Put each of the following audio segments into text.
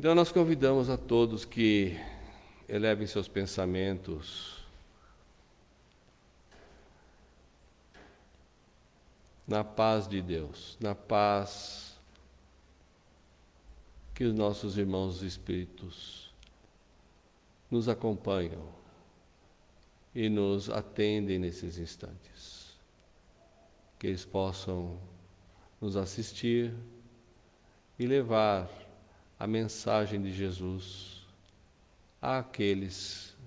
Então nós convidamos a todos que elevem seus pensamentos na paz de Deus, na paz que os nossos irmãos espíritos nos acompanham e nos atendem nesses instantes. Que eles possam nos assistir e levar a mensagem de Jesus àqueles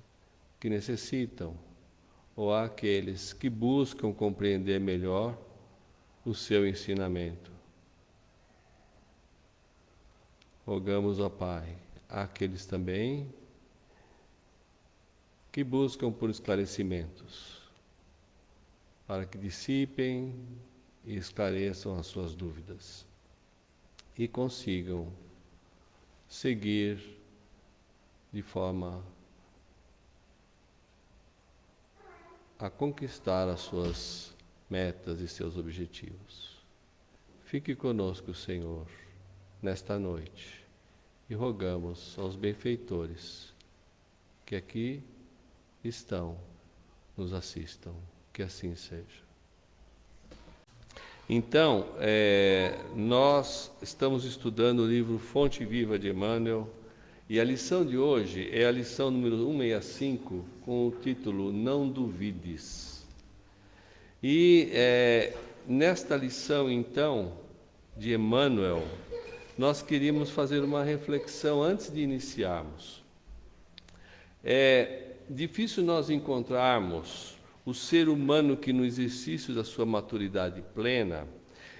que necessitam ou àqueles que buscam compreender melhor o seu ensinamento. Rogamos ao Pai àqueles também que buscam por esclarecimentos, para que dissipem e esclareçam as suas dúvidas e consigam seguir de forma a conquistar as suas metas e seus objetivos. Fique conosco, Senhor, nesta noite e rogamos aos benfeitores que aqui estão, nos assistam, que assim seja. Então, nós estamos estudando o livro Fonte Viva de Emmanuel e a lição de hoje é a lição número 165 com o título Não Duvides. E nesta lição, então, de Emmanuel, nós queríamos fazer uma reflexão antes de iniciarmos. É difícil nós encontrarmos o ser humano que no exercício da sua maturidade plena,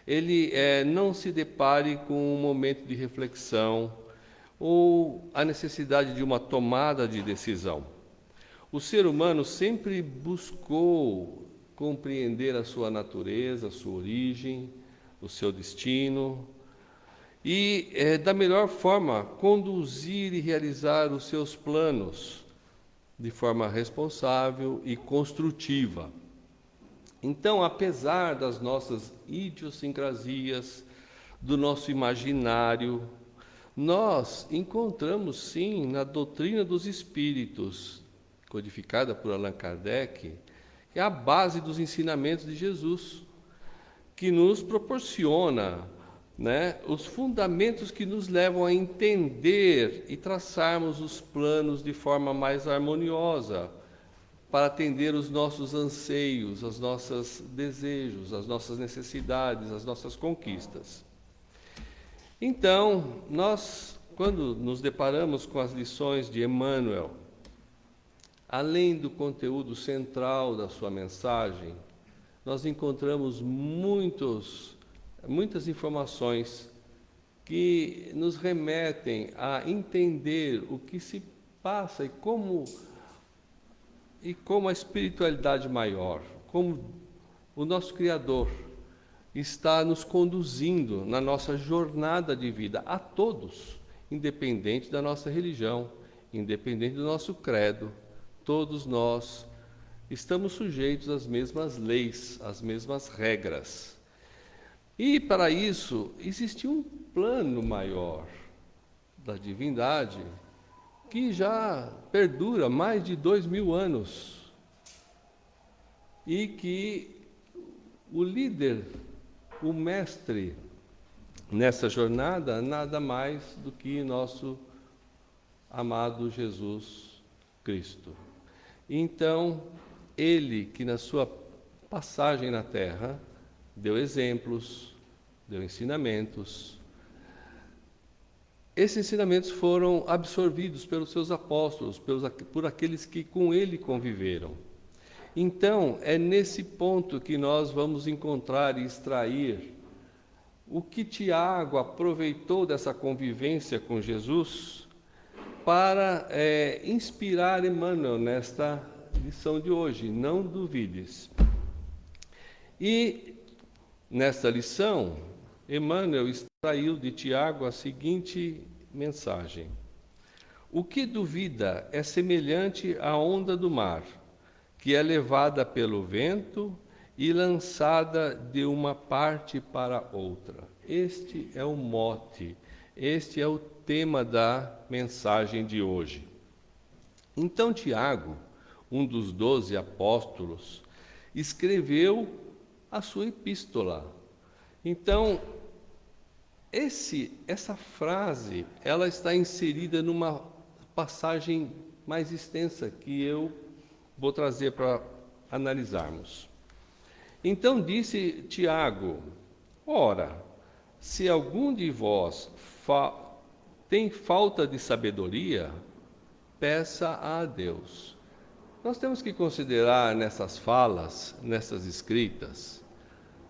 ele não se depare com um momento de reflexão ou a necessidade de uma tomada de decisão. O ser humano sempre buscou compreender a sua natureza, a sua origem, o seu destino e, da melhor forma, conduzir e realizar os seus planos de forma responsável e construtiva. Então, apesar das nossas idiosincrasias, do nosso imaginário, nós encontramos sim na doutrina dos espíritos, codificada por Allan Kardec, que é a base dos ensinamentos de Jesus, que nos proporciona os fundamentos que nos levam a entender e traçarmos os planos de forma mais harmoniosa para atender os nossos anseios, os nossos desejos, as nossas necessidades, as nossas conquistas. Então, nós, quando nos deparamos com as lições de Emmanuel, além do conteúdo central da sua mensagem, nós encontramos muitas informações que nos remetem a entender o que se passa e como a espiritualidade maior, como o nosso Criador está nos conduzindo na nossa jornada de vida, a todos, independente da nossa religião, independente do nosso credo, todos nós estamos sujeitos às mesmas leis, às mesmas regras. E, para isso, existe um plano maior da divindade que já perdura mais de 2000 anos e que o líder, o mestre nessa jornada, nada mais do que nosso amado Jesus Cristo. Então, ele que na sua passagem na Terra deu exemplos, deu ensinamentos. Esses ensinamentos foram absorvidos pelos seus apóstolos, por aqueles que com ele conviveram. Então, é nesse ponto que nós vamos encontrar e extrair o que Tiago aproveitou dessa convivência com Jesus para inspirar Emmanuel nesta lição de hoje. Não duvides. E nesta lição, Emmanuel extraiu de Tiago a seguinte mensagem: o que duvida é semelhante à onda do mar, que é levada pelo vento e lançada de uma parte para outra. Este é o mote, Este é o tema da mensagem de hoje. Então, Tiago, um dos 12 apóstolos, escreveu a sua epístola. Então, essa frase, ela está inserida numa passagem mais extensa que eu vou trazer para analisarmos. Então disse Tiago: ora, se algum de vós tem falta de sabedoria, peça a Deus. Nós temos que considerar nessas falas, nessas escritas,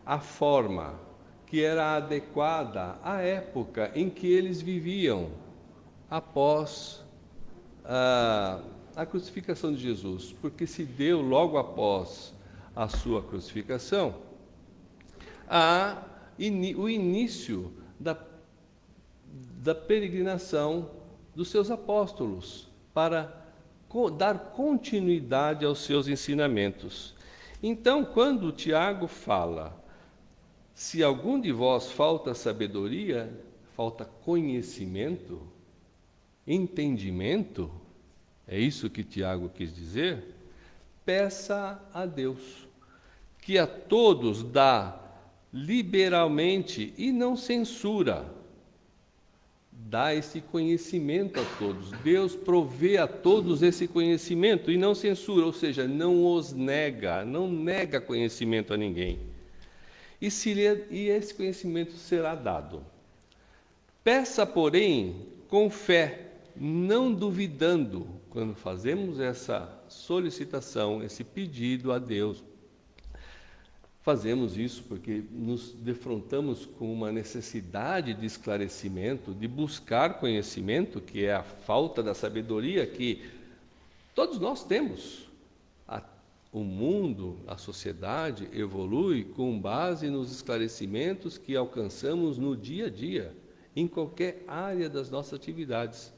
a forma que era adequada à época em que eles viviam após a crucificação de Jesus, porque se deu logo após a sua crucificação o início da peregrinação dos seus apóstolos para dar continuidade aos seus ensinamentos. Então, quando Tiago fala: se algum de vós falta sabedoria, falta conhecimento, entendimento, é isso que Tiago quis dizer, peça a Deus, que a todos dá liberalmente e não censura. Dá esse conhecimento a todos. Deus provê a todos esse conhecimento e não censura, ou seja, não os nega, não nega conhecimento a ninguém. E esse conhecimento será dado. Peça, porém, com fé, não duvidando. Quando fazemos essa solicitação, esse pedido a Deus, fazemos isso porque nos defrontamos com uma necessidade de esclarecimento, de buscar conhecimento, que é a falta da sabedoria que todos nós temos. O mundo, a sociedade evolui com base nos esclarecimentos que alcançamos no dia a dia, em qualquer área das nossas atividades.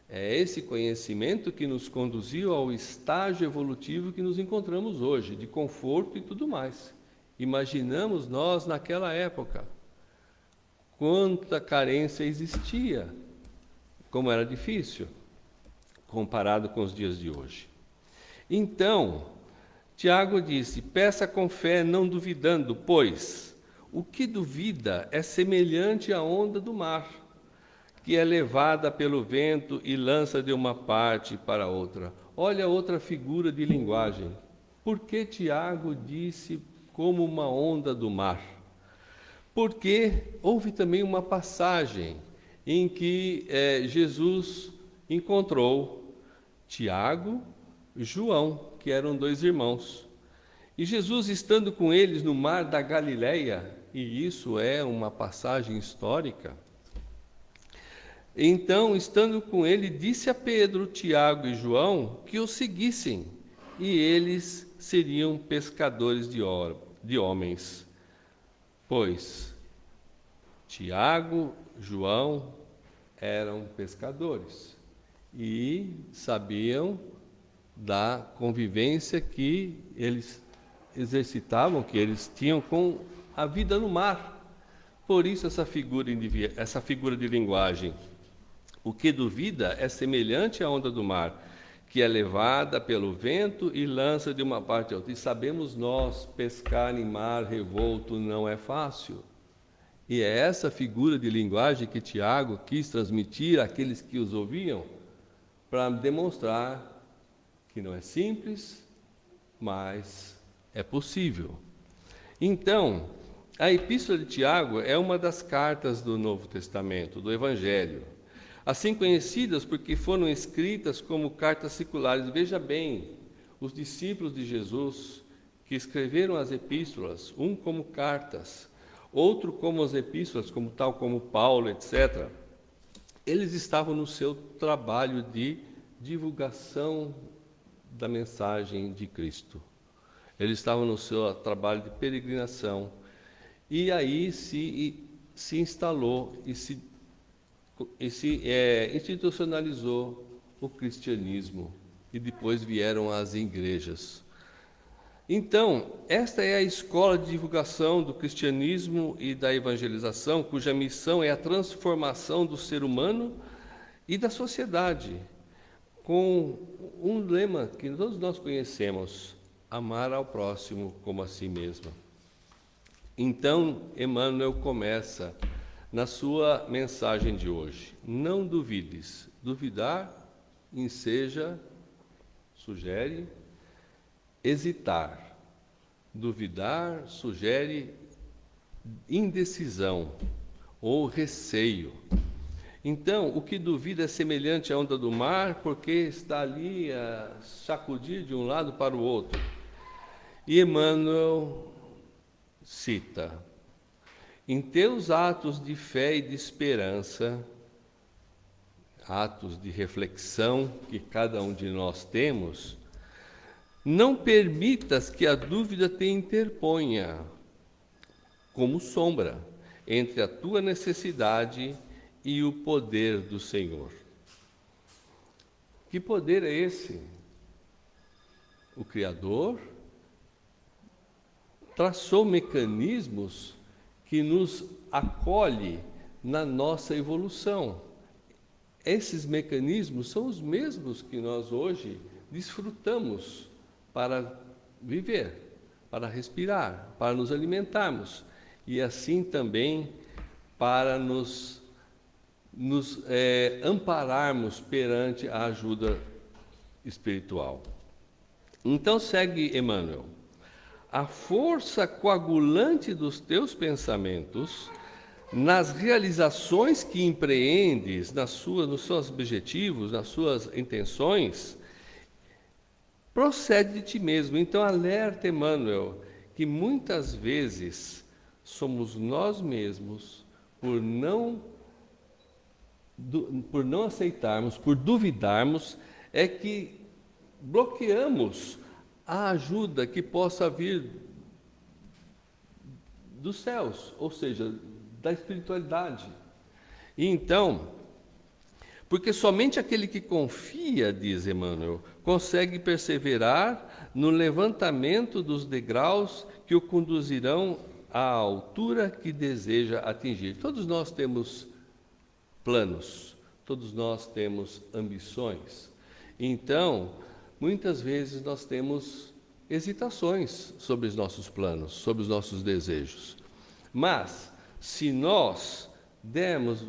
É esse conhecimento que nos conduziu ao estágio evolutivo que nos encontramos hoje, de conforto e tudo mais. Imaginamos nós naquela época quanta carência existia, como era difícil, comparado com os dias de hoje. Então, Tiago disse: peça com fé, não duvidando, pois o que duvida é semelhante à onda do mar, que é levada pelo vento e lança de uma parte para outra. Olha outra figura de linguagem. Por que Tiago disse como uma onda do mar? Porque houve também uma passagem em que Jesus encontrou Tiago e João, que eram 2 irmãos. E Jesus, estando com eles no mar da Galileia, e isso é uma passagem histórica, então, estando com ele, disse a Pedro, Tiago e João que o seguissem, e eles seriam pescadores de homens. Pois Tiago, João eram pescadores e sabiam da convivência que eles exercitavam, que eles tinham com a vida no mar. Por isso essa figura de linguagem. O que duvida é semelhante à onda do mar, que é levada pelo vento e lança de uma parte a outra. E sabemos nós, pescar em mar revolto não é fácil. E é essa figura de linguagem que Tiago quis transmitir àqueles que os ouviam, para demonstrar que não é simples, mas é possível. Então, a Epístola de Tiago é uma das cartas do Novo Testamento, do Evangelho, assim conhecidas porque foram escritas como cartas circulares. Veja bem, os discípulos de Jesus que escreveram as epístolas, um como cartas, outro como as epístolas, tal como Paulo, etc., eles estavam no seu trabalho de divulgação da mensagem de Cristo. Eles estavam no seu trabalho de peregrinação. E aí se instalou e se institucionalizou o cristianismo. E depois vieram as igrejas. Então, esta é a escola de divulgação do cristianismo e da evangelização, cuja missão é a transformação do ser humano e da sociedade, com um lema que todos nós conhecemos: amar ao próximo como a si mesmo. Então, Emmanuel começa na sua mensagem de hoje: não duvides. Duvidar enseja, sugere hesitar. Duvidar sugere indecisão ou receio. Então, o que duvida é semelhante à onda do mar, porque está ali a sacudir de um lado para o outro. E Emmanuel cita: em teus atos de fé e de esperança, atos de reflexão que cada um de nós temos, não permitas que a dúvida te interponha, como sombra, entre a tua necessidade e o poder do Senhor. Que poder é esse? O Criador traçou mecanismos que nos acolhe na nossa evolução. Esses mecanismos são os mesmos que nós hoje desfrutamos para viver, para respirar, para nos alimentarmos e assim também para nos ampararmos perante a ajuda espiritual. Então segue Emmanuel: a força coagulante dos teus pensamentos, nas realizações que empreendes, nos seus objetivos, nas suas intenções, procede de ti mesmo. Então alerta Emmanuel que muitas vezes somos nós mesmos, por não aceitarmos, por duvidarmos, é que bloqueamos a ajuda que possa vir dos céus, ou seja, da espiritualidade. E então, porque somente aquele que confia, diz Emmanuel, consegue perseverar no levantamento dos degraus que o conduzirão à altura que deseja atingir. Todos nós temos planos, todos nós temos ambições. Então, muitas vezes nós temos hesitações sobre os nossos planos, sobre os nossos desejos. Mas, se nós dermos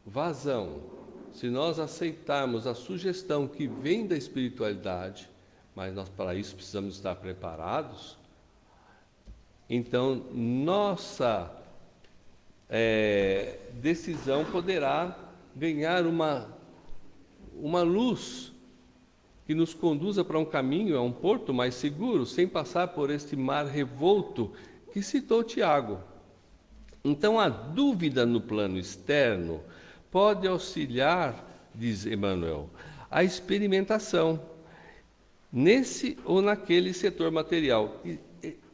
vazão, se nós aceitarmos a sugestão que vem da espiritualidade, mas nós para isso precisamos estar preparados, então nossa decisão poderá ganhar uma luz que nos conduza para um caminho, a um porto mais seguro, sem passar por este mar revolto que citou Tiago. Então, a dúvida no plano externo pode auxiliar, diz Emmanuel, a experimentação nesse ou naquele setor material.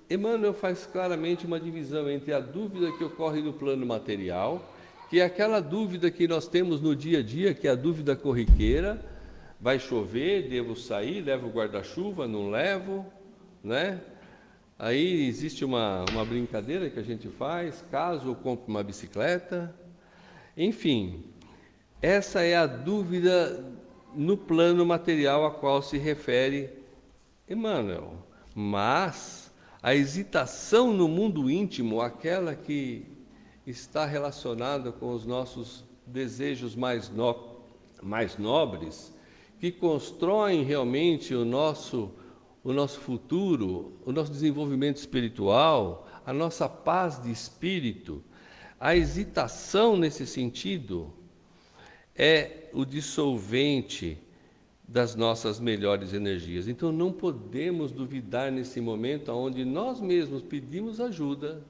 Emmanuel faz claramente uma divisão entre a dúvida que ocorre no plano material, que é aquela dúvida que nós temos no dia a dia, que é a dúvida corriqueira: vai chover, devo sair, levo o guarda-chuva, não levo, né? Aí existe uma brincadeira que a gente faz: caso eu compre uma bicicleta. Enfim, essa é a dúvida no plano material a qual se refere Emmanuel. Mas a hesitação no mundo íntimo, aquela que está relacionada com os nossos desejos mais nobres, que constroem realmente o nosso futuro, o nosso desenvolvimento espiritual, a nossa paz de espírito, a hesitação nesse sentido é o dissolvente das nossas melhores energias. Então não podemos duvidar nesse momento onde nós mesmos pedimos ajuda,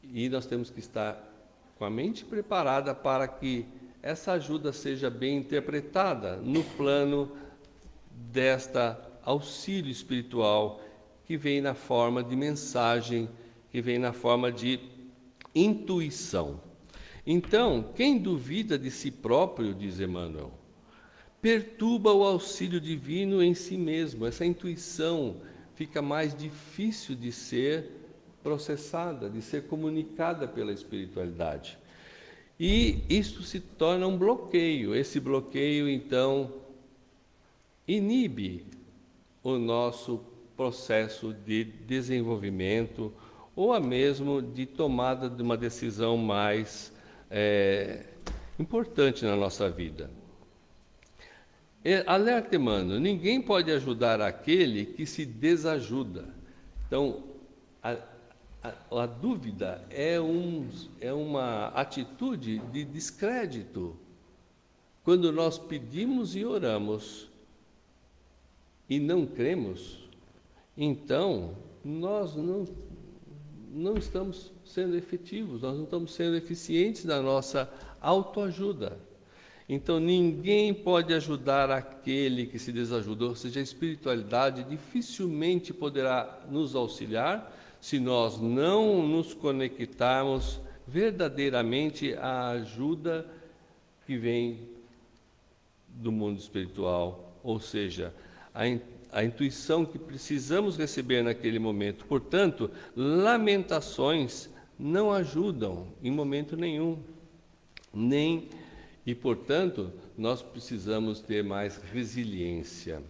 e nós temos que estar com a mente preparada para que essa ajuda seja bem interpretada no plano desta auxílio espiritual que vem na forma de mensagem, que vem na forma de intuição. Então, quem duvida de si próprio, diz Emmanuel, perturba o auxílio divino em si mesmo. Essa intuição fica mais difícil de ser processada, de ser comunicada pela espiritualidade. E isso se torna um bloqueio. Esse bloqueio, então, inibe o nosso processo de desenvolvimento ou a mesmo de tomada de uma decisão mais importante na nossa vida. Alerta, Emmanuel, ninguém pode ajudar aquele que se desajuda. Então, a dúvida é uma atitude de descrédito. Quando nós pedimos e oramos e não cremos, então nós não estamos sendo efetivos, nós não estamos sendo eficientes na nossa autoajuda. Então, ninguém pode ajudar aquele que se desajuda, ou seja, a espiritualidade dificilmente poderá nos auxiliar se nós não nos conectarmos verdadeiramente à ajuda que vem do mundo espiritual, ou seja, a intuição que precisamos receber naquele momento. Portanto, lamentações não ajudam em momento nenhum, e, portanto, nós precisamos ter mais resiliência.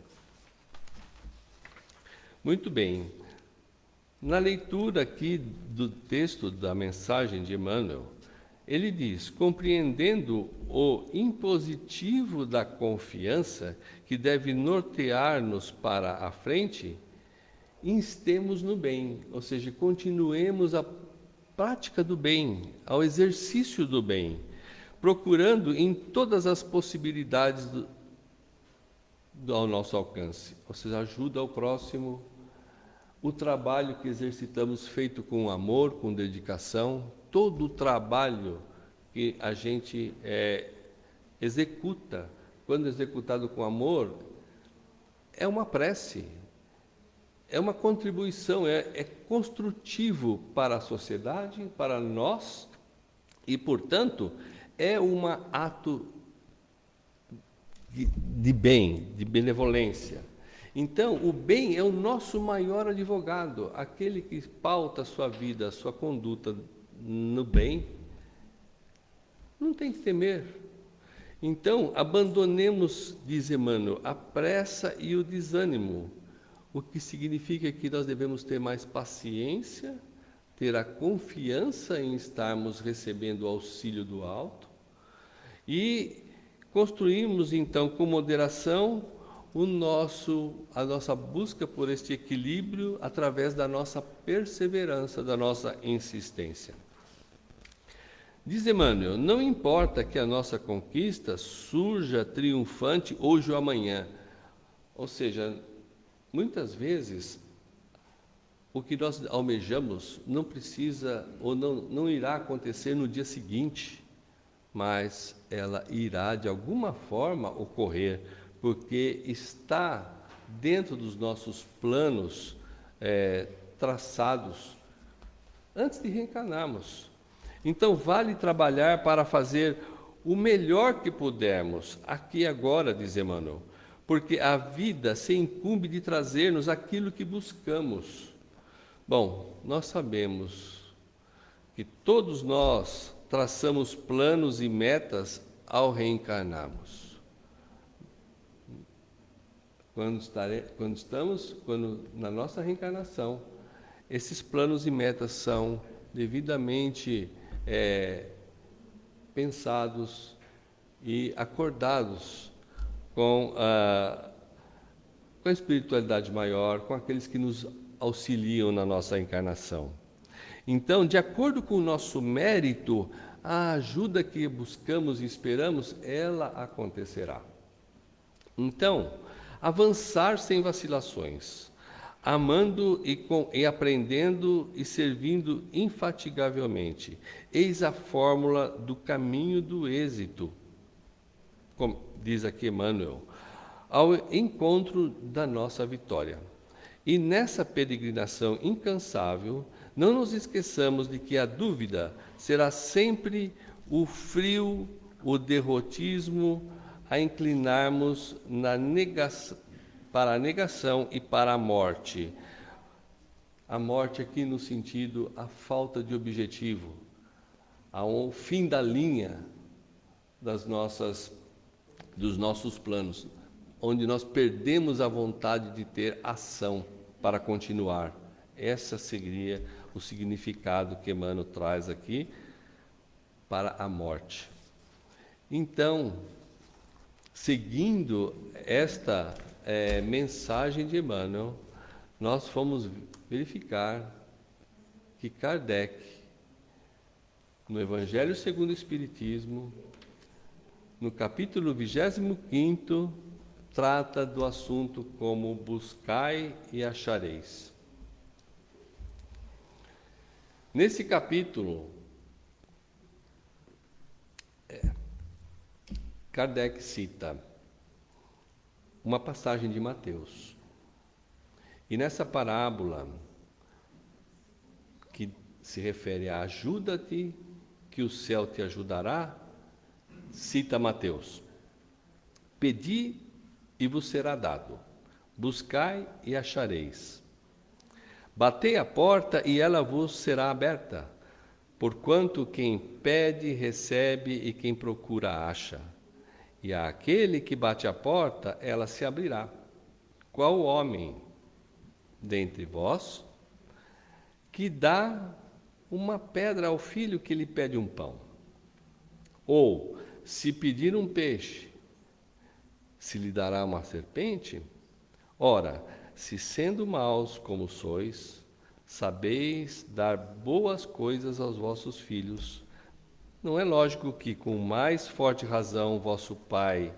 Muito bem. Na leitura aqui do texto da mensagem de Emmanuel, ele diz: compreendendo o impositivo da confiança que deve nortear-nos para a frente, instemos no bem, ou seja, continuemos a prática do bem, ao exercício do bem, procurando em todas as possibilidades ao nosso alcance, ou seja, ajuda ao próximo, o trabalho que exercitamos feito com amor, com dedicação, todo o trabalho que a gente executa, quando executado com amor, é uma prece, é uma contribuição, é construtivo para a sociedade, para nós, e, portanto, é um ato de bem, de benevolência. Então, o bem é o nosso maior advogado, aquele que pauta a sua vida, a sua conduta no bem, não tem que temer. Então, abandonemos, diz Emmanuel, a pressa e o desânimo, o que significa que nós devemos ter mais paciência, ter a confiança em estarmos recebendo o auxílio do alto e construirmos, então, com moderação, a nossa busca por este equilíbrio através da nossa perseverança, da nossa insistência. Diz Emmanuel, não importa que a nossa conquista surja triunfante hoje ou amanhã. Ou seja, muitas vezes o que nós almejamos não precisa ou não irá acontecer no dia seguinte, mas ela irá de alguma forma ocorrer, porque está dentro dos nossos planos traçados antes de reencarnarmos. Então, vale trabalhar para fazer o melhor que pudermos, aqui e agora, diz Emmanuel, porque a vida se incumbe de trazer-nos aquilo que buscamos. Bom, nós sabemos que todos nós traçamos planos e metas ao reencarnarmos. Quando na nossa reencarnação, esses planos e metas são devidamente pensados e acordados com a espiritualidade maior, com aqueles que nos auxiliam na nossa encarnação. Então, de acordo com o nosso mérito, a ajuda que buscamos e esperamos, ela acontecerá. Então, avançar sem vacilações, amando e aprendendo e servindo infatigavelmente. Eis a fórmula do caminho do êxito, como diz aqui Emmanuel, ao encontro da nossa vitória. E nessa peregrinação incansável, não nos esqueçamos de que a dúvida será sempre o frio, o derrotismo, a inclinarmos para a negação e para a morte, A morte aqui no sentido a falta de objetivo, ao fim da linha dos nossos planos, onde nós perdemos a vontade de ter ação para continuar. Essa seria o significado que Emmanuel traz aqui para a morte. Então, seguindo esta mensagem de Emmanuel, nós fomos verificar que Kardec, no Evangelho segundo o Espiritismo, no capítulo 25º, trata do assunto como buscai e achareis. Nesse capítulo, Kardec cita uma passagem de Mateus. E nessa parábola, que se refere a ajuda-te, que o céu te ajudará, cita Mateus: pedi e vos será dado, buscai e achareis. Batei a porta e ela vos será aberta, porquanto quem pede recebe e quem procura acha. E àquele que bate a porta, ela se abrirá. Qual homem dentre vós que dá uma pedra ao filho que lhe pede um pão? Ou, se pedir um peixe, se lhe dará uma serpente? Ora, se sendo maus como sois, sabeis dar boas coisas aos vossos filhos, não é lógico que com mais forte razão vosso Pai,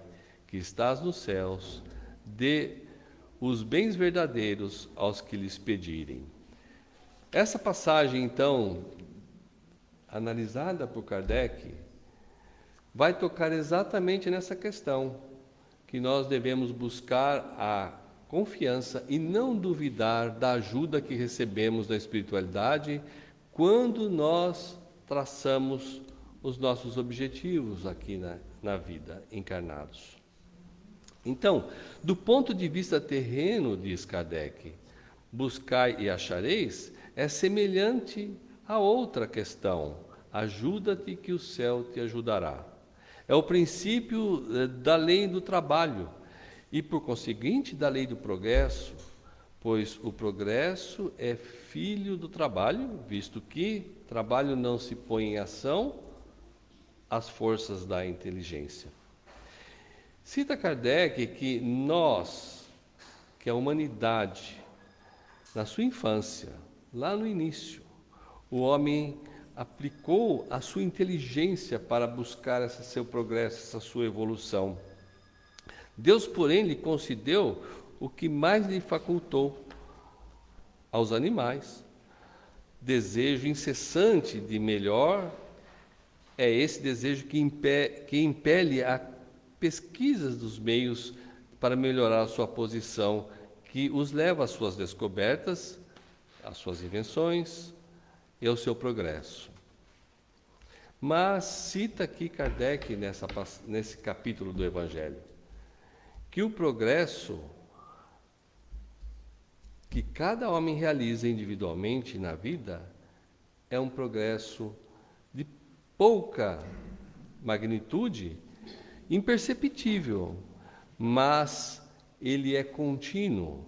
que estás nos céus, dê os bens verdadeiros aos que lhes pedirem. Essa passagem, então, analisada por Kardec, vai tocar exatamente nessa questão, que nós devemos buscar a confiança e não duvidar da ajuda que recebemos da espiritualidade quando nós traçamos os nossos objetivos aqui na vida, encarnados. Então, do ponto de vista terreno, diz Kardec, buscai e achareis, é semelhante a outra questão: ajuda-te que o céu te ajudará. É o princípio da lei do trabalho e, por conseguinte, da lei do progresso, pois o progresso é filho do trabalho, visto que trabalho não se põe em ação as forças da inteligência. Cita Kardec que que a humanidade, na sua infância, lá no início, o homem aplicou a sua inteligência para buscar esse seu progresso, essa sua evolução. Deus, porém, lhe concedeu o que mais lhe facultou aos animais. Desejo incessante de melhor é esse desejo que impele a pesquisas dos meios para melhorar a sua posição, que os leva às suas descobertas, às suas invenções e ao seu progresso. Mas cita aqui Kardec nesse capítulo do Evangelho que o progresso que cada homem realiza individualmente na vida é um progresso de pouca magnitude, imperceptível, mas ele é contínuo.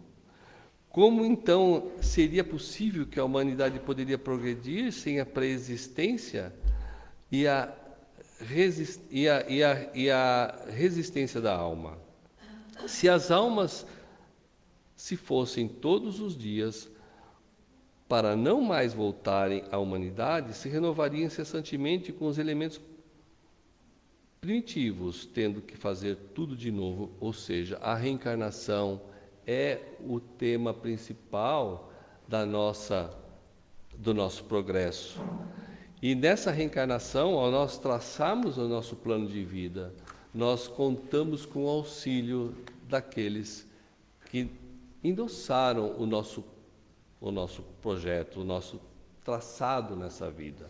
Como então seria possível que a humanidade poderia progredir sem a preexistência e a resistência da alma? Se as almas se fossem todos os dias para não mais voltarem à humanidade, se renovariam incessantemente com os elementos primitivos, tendo que fazer tudo de novo, ou seja, a reencarnação é o tema principal do nosso progresso. E nessa reencarnação, ao nós traçarmos o nosso plano de vida, nós contamos com o auxílio daqueles que endossaram o nosso projeto, o nosso traçado nessa vida.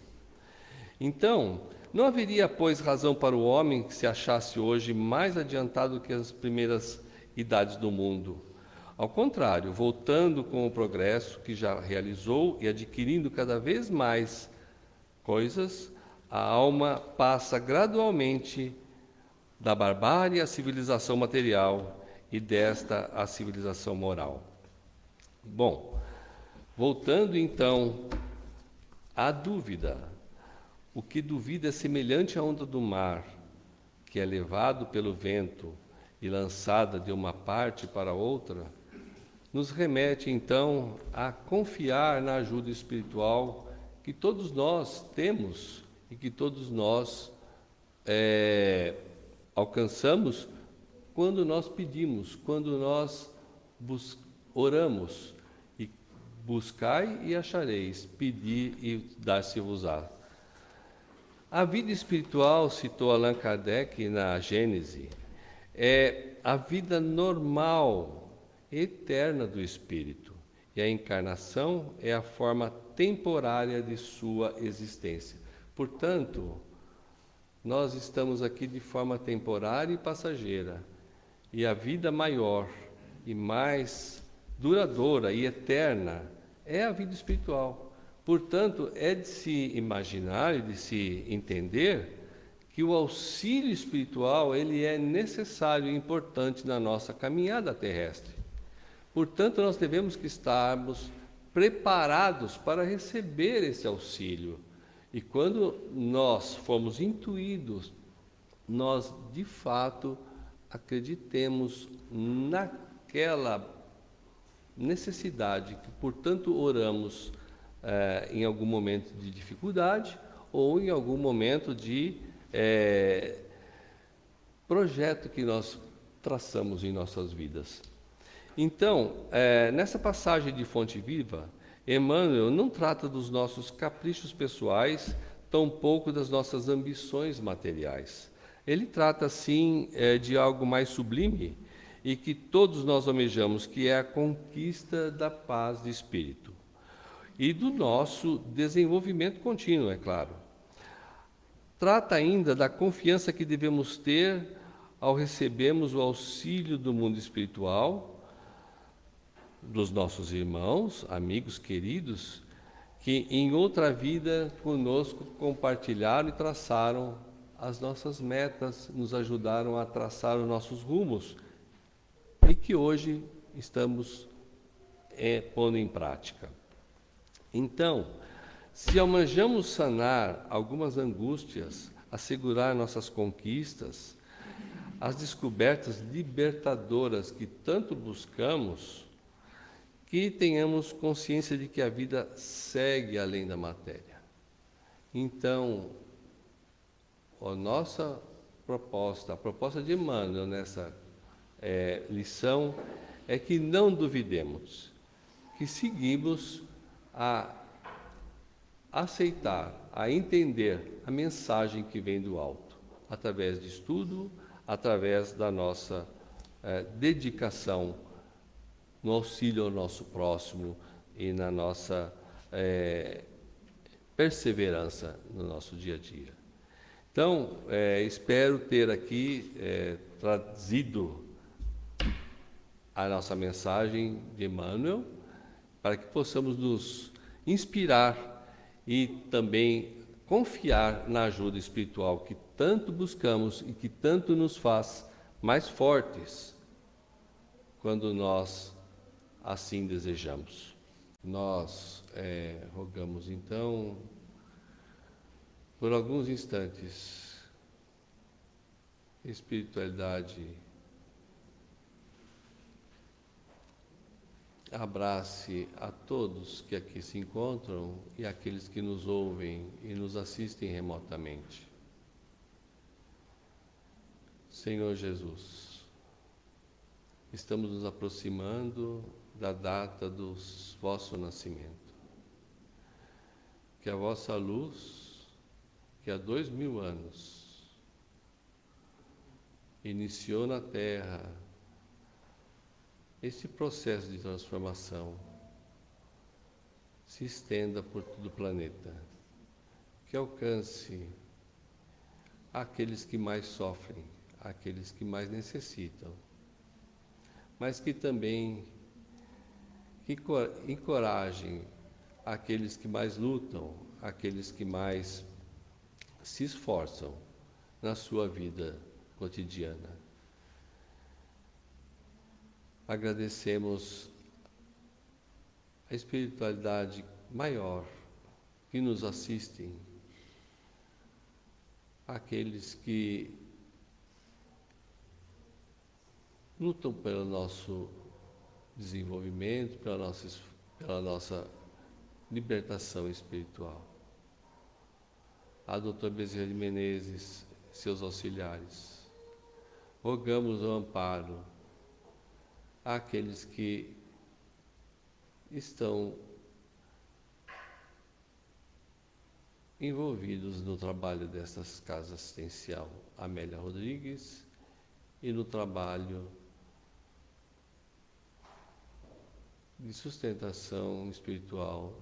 Então, não haveria, pois, razão para o homem que se achasse hoje mais adiantado que as primeiras idades do mundo, Ao contrário, voltando com o progresso que já realizou e adquirindo cada vez mais coisas, a alma passa gradualmente da barbárie à civilização material e desta à civilização moral. Bom, voltando então à dúvida. O que duvida é semelhante à onda do mar, que é levado pelo vento e lançada de uma parte para outra, nos remete então a confiar na ajuda espiritual que todos nós temos e que todos nós alcançamos quando nós pedimos, quando nós oramos. E buscai e achareis, pedi e dar-se-vos-á. A vida espiritual, citou Allan Kardec na Gênese, é a vida normal, eterna do espírito. E a encarnação é a forma temporária de sua existência. Portanto, nós estamos aqui de forma temporária e passageira. E a vida maior e mais duradoura e eterna é a vida espiritual. Portanto, é de se imaginar e de se entender que o auxílio espiritual ele é necessário e importante na nossa caminhada terrestre. Portanto, nós devemos que estarmos preparados para receber esse auxílio. E quando nós formos intuídos, nós de fato acreditemos naquela necessidade que, portanto, oramos em algum momento de dificuldade ou em algum momento de projeto que nós traçamos em nossas vidas. Então, nessa passagem de Fonte Viva, Emmanuel não trata dos nossos caprichos pessoais, tampouco das nossas ambições materiais. Ele trata, sim, de algo mais sublime e que todos nós almejamos, que é a conquista da paz de espírito e do nosso desenvolvimento contínuo, é claro. Trata ainda da confiança que devemos ter ao recebermos o auxílio do mundo espiritual, dos nossos irmãos, amigos queridos, que em outra vida conosco compartilharam e traçaram as nossas metas, nos ajudaram a traçar os nossos rumos e que hoje estamos pondo em prática. Então, se almejamos sanar algumas angústias, assegurar nossas conquistas, as descobertas libertadoras que tanto buscamos, que tenhamos consciência de que a vida segue além da matéria. Então, a nossa proposta, a proposta de Emmanuel nessa lição, é que não duvidemos, que seguimos a aceitar, a entender a mensagem que vem do alto, através de estudo, através da nossa dedicação no auxílio ao nosso próximo e na nossa perseverança no nosso dia a dia. Então, espero ter aqui trazido a nossa mensagem de Emmanuel, para que possamos nos inspirar e também confiar na ajuda espiritual que tanto buscamos e que tanto nos faz mais fortes quando nós assim desejamos. Nós rogamos então por alguns instantes espiritualidade abrace a todos que aqui se encontram e aqueles que nos ouvem e nos assistem remotamente. Senhor Jesus, estamos nos aproximando da data do vosso nascimento. Que a vossa luz, que há 2000 anos iniciou na Terra esse processo de transformação, se estenda por todo o planeta, que alcance aqueles que mais sofrem, aqueles que mais necessitam, mas que também que encorajem aqueles que mais lutam, aqueles que mais se esforçam na sua vida cotidiana. Agradecemos a espiritualidade maior que nos assistem, aqueles que lutam pelo nosso desenvolvimento, pela nossa libertação espiritual. A doutora Bezerra de Menezes, seus auxiliares. Rogamos o amparo àqueles que estão envolvidos no trabalho dessas casas assistencial, Amélia Rodrigues, e no trabalho de sustentação espiritual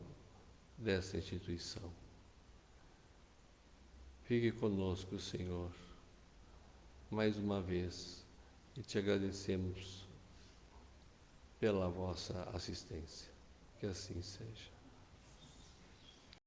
dessa instituição. Fique conosco, Senhor, mais uma vez, e te agradecemos pela vossa assistência. Que assim seja.